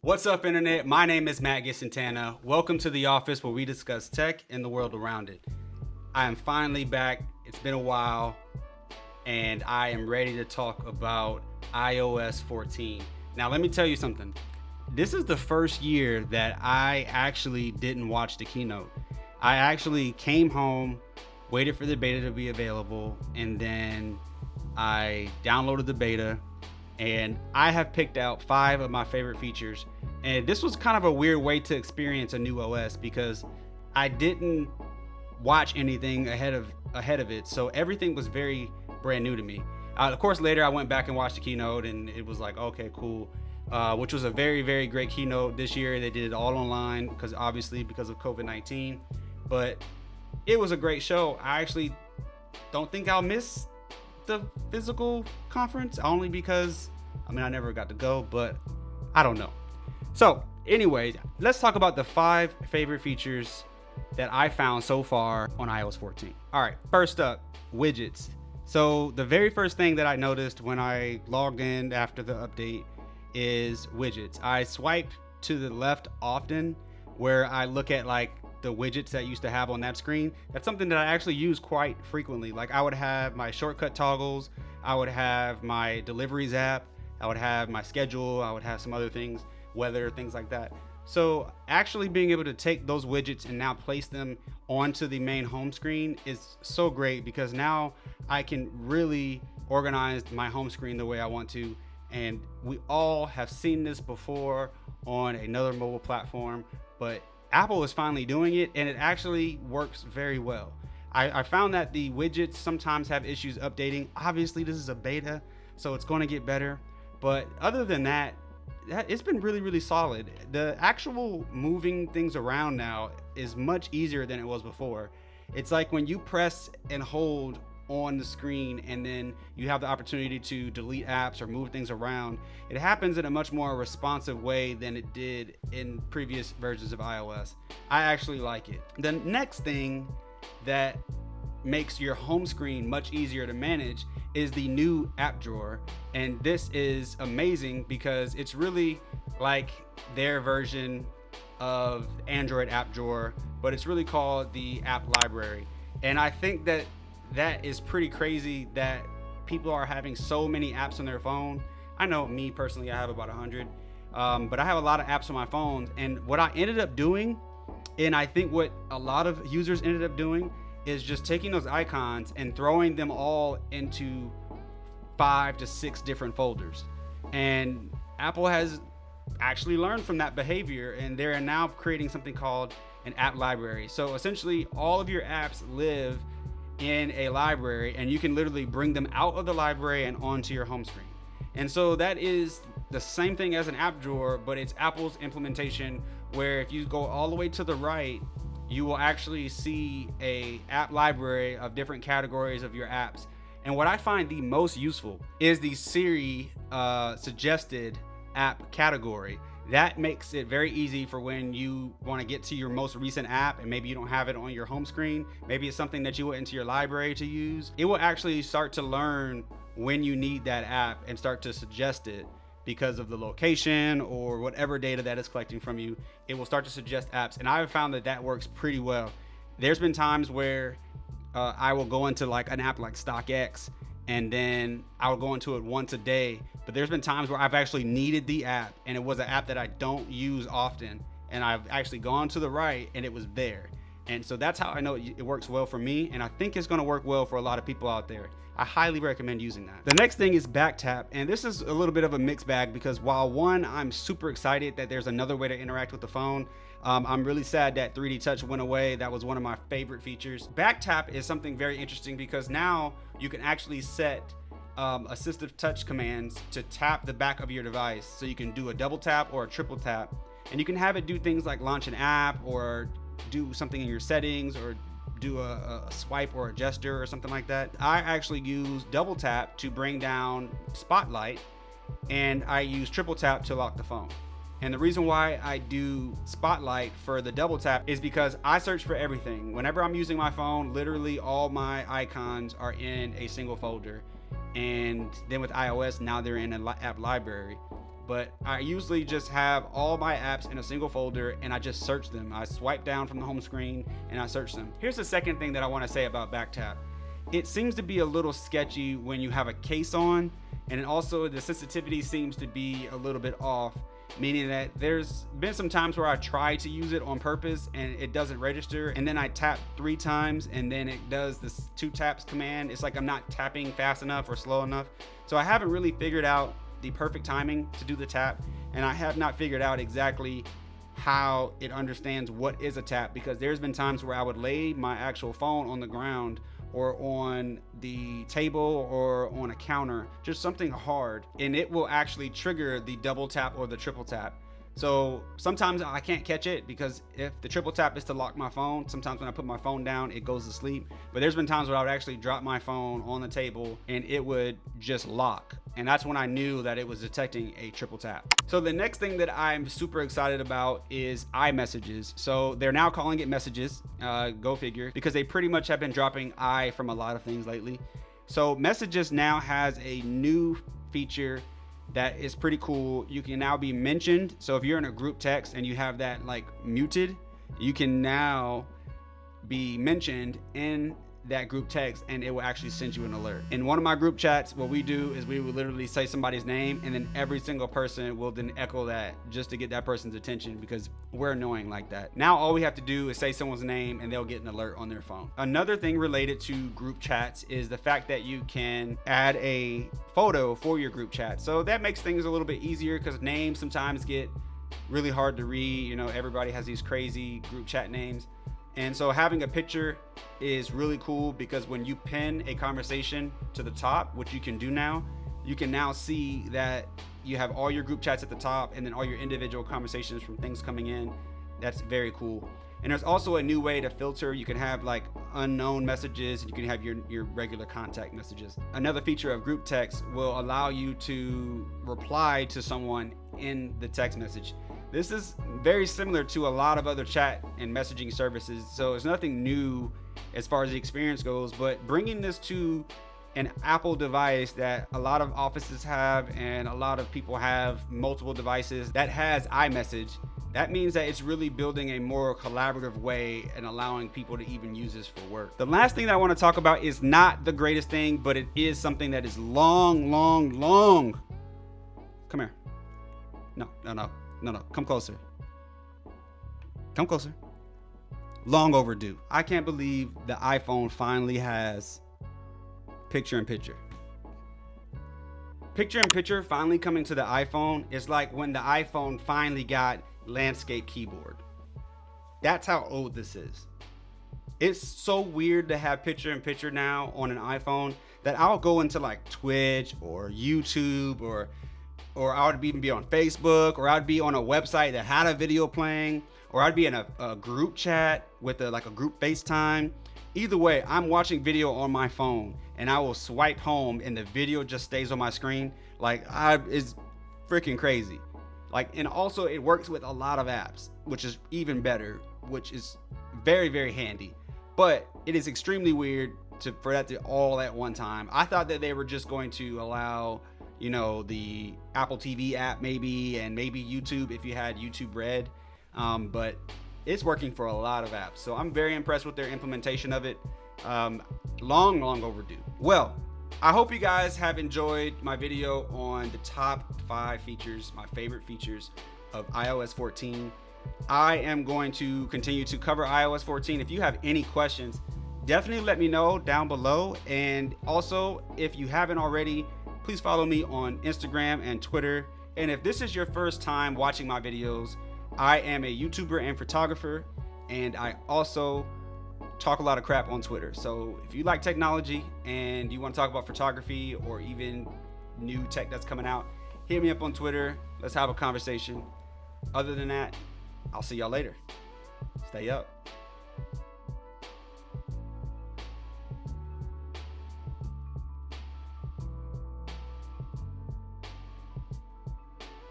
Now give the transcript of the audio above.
What's up, Internet? My name is Matt Gisantana. Welcome to the office where we discuss tech and the world around it. I am finally back. It's been a while, and I am ready to talk about iOS 14. Now, let me tell you something. This is the first year that I actually didn't watch the keynote. I actually came home, waited for the beta to be available, and then I downloaded the beta, and I have picked out 5 of my favorite features. And this was kind of a weird way to experience a new OS because I didn't watch anything ahead of it, so everything was very brand new to me. Of course, later I went back and watched the keynote, and it was like, okay, cool. Which was a very, very great keynote this year. They did it all online because of COVID-19, but it was a great show. I actually don't think I'll miss the physical conference, only because I never got to go, but I don't know. So anyways, let's talk about the 5 favorite features that I found so far on iOS 14. All right, first up, widgets. So the very first thing that I noticed when I logged in after the update is widgets. I swiped to the left often where I look at like the widgets that I used to have on that screen. That's something that I actually use quite frequently. Like I would have my shortcut toggles, I would have my deliveries app, I would have my schedule, I would have some other things, weather, things like that. So actually being able to take those widgets and now place them onto the main home screen is so great, because now I can really organize my home screen the way I want to. And we all have seen this before on another mobile platform, but Apple is finally doing it, and it actually works very well. I found that the widgets sometimes have issues updating. Obviously, this is a beta, so it's going to get better. But other than that, it's been really, really solid. The actual moving things around now is much easier than it was before. It's like when you press and hold on the screen and then you have the opportunity to delete apps or move things around. It happens in a much more responsive way than it did in previous versions of iOS. I actually like it. The next thing that makes your home screen much easier to manage is the new app drawer. And this is amazing because it's really like their version of Android app drawer, but it's really called the app library. And I think that is pretty crazy that people are having so many apps on their phone. I know me personally, I have about 100, but I have a lot of apps on my phone. And what I ended up doing, and I think what a lot of users ended up doing, is just taking those icons and throwing them all into 5 to 6 different folders. And Apple has actually learned from that behavior, and they're now creating something called an app library. So essentially all of your apps live in a library, and you can literally bring them out of the library and onto your home screen. And so that is the same thing as an app drawer, but it's Apple's implementation, where if you go all the way to the right, you will actually see a app library of different categories of your apps. And what I find the most useful is the Siri suggested app category. That makes it very easy for when you want to get to your most recent app and maybe you don't have it on your home screen. Maybe it's something that you went into your library to use. It will actually start to learn when you need that app and start to suggest it because of the location or whatever data that it's collecting from you. It will start to suggest apps, and I've found that works pretty well. There's been times where I will go into like an app like StockX, and then I'll go into it once a day. But there's been times where I've actually needed the app, and it was an app that I don't use often, and I've actually gone to the right and it was there. And so that's how I know it works well for me, and I think it's going to work well for a lot of people out there. I highly recommend using that. The next thing is back tap, and this is a little bit of a mixed bag, because while one, I'm super excited that there's another way to interact with the phone, I'm really sad that 3D touch went away. That was one of my favorite features. Back tap is something very interesting because now you can actually set assistive touch commands to tap the back of your device. So you can do a double tap or a triple tap, and you can have it do things like launch an app or do something in your settings or do a swipe or a gesture or something like that. I actually use double tap to bring down Spotlight, and I use triple tap to lock the phone. And the reason why I do Spotlight for the double tap is because I search for everything. Whenever I'm using my phone, literally all my icons are in a single folder. And then with iOS, now they're in an app library. but I usually just have all my apps in a single folder and I just search them. I swipe down from the home screen and I search them. Here's the second thing that I want to say about back tap. It seems to be a little sketchy when you have a case on, and also the sensitivity seems to be a little bit off, meaning that there's been some times where I try to use it on purpose and it doesn't register, and then I tap 3 times and then it does this 2 taps command. It's like I'm not tapping fast enough or slow enough. So I haven't really figured out the perfect timing to do the tap, and I have not figured out exactly how it understands what is a tap, because there's been times where I would lay my actual phone on the ground or on the table or on a counter, just something hard, and it will actually trigger the double tap or the triple tap. So sometimes I can't catch it, because if the triple tap is to lock my phone, sometimes when I put my phone down, it goes to sleep. But there's been times where I would actually drop my phone on the table and it would just lock. And that's when I knew that it was detecting a triple tap. So the next thing that I'm super excited about is iMessages. So they're now calling it messages, go figure, because they pretty much have been dropping I from a lot of things lately. So messages now has a new feature that is pretty cool. You can now be mentioned. So if you're in a group text and you have that like muted, you can now be mentioned in that group text and it will actually send you an alert. In one of my group chats, what we do is we will literally say somebody's name, and then every single person will then echo that just to get that person's attention, because we're annoying like that. Now all we have to do is say someone's name and they'll get an alert on their phone. Another thing related to group chats is the fact that you can add a photo for your group chat. So that makes things a little bit easier, because names sometimes get really hard to read. You know, everybody has these crazy group chat names. And so having a picture is really cool, because when you pin a conversation to the top, which you can do now, you can now see that you have all your group chats at the top and then all your individual conversations from things coming in. That's very cool. And there's also a new way to filter. You can have like unknown messages, and you can have your regular contact messages. Another feature of group text will allow you to reply to someone in the text message. This is very similar to a lot of other chat and messaging services, so it's nothing new as far as the experience goes, but bringing this to an Apple device that a lot of offices have and a lot of people have multiple devices that has iMessage, that means that it's really building a more collaborative way and allowing people to even use this for work. The last thing that I want to talk about is not the greatest thing, but it is something that is long. Come here. No. Come closer. Long overdue. I can't believe the iPhone finally has picture-in-picture. Picture-in-picture finally coming to the iPhone is like when the iPhone finally got landscape keyboard. That's how old this is. It's so weird to have picture-in-picture now on an iPhone that I'll go into like Twitch or YouTube or I would even be on Facebook, or I'd be on a website that had a video playing, or I'd be in a group chat with a group FaceTime. Either way, I'm watching video on my phone and I will swipe home and the video just stays on my screen. It's freaking crazy. And also it works with a lot of apps, which is even better, which is very, very handy. But it is extremely weird for that to all at one time. I thought that they were just going to allow, the Apple TV app maybe, and maybe YouTube if you had YouTube Red, but it's working for a lot of apps. So I'm very impressed with their implementation of it. Long overdue. Well, I hope you guys have enjoyed my video on the top 5 features, my favorite features of iOS 14. I am going to continue to cover iOS 14. If you have any questions, definitely let me know down below. And also, if you haven't already, please follow me on Instagram and Twitter. And if this is your first time watching my videos, I am a YouTuber and photographer, and I also talk a lot of crap on Twitter. So if you like technology and you want to talk about photography or even new tech that's coming out, hit me up on Twitter. Let's have a conversation. Other than that, I'll see y'all later. Stay up.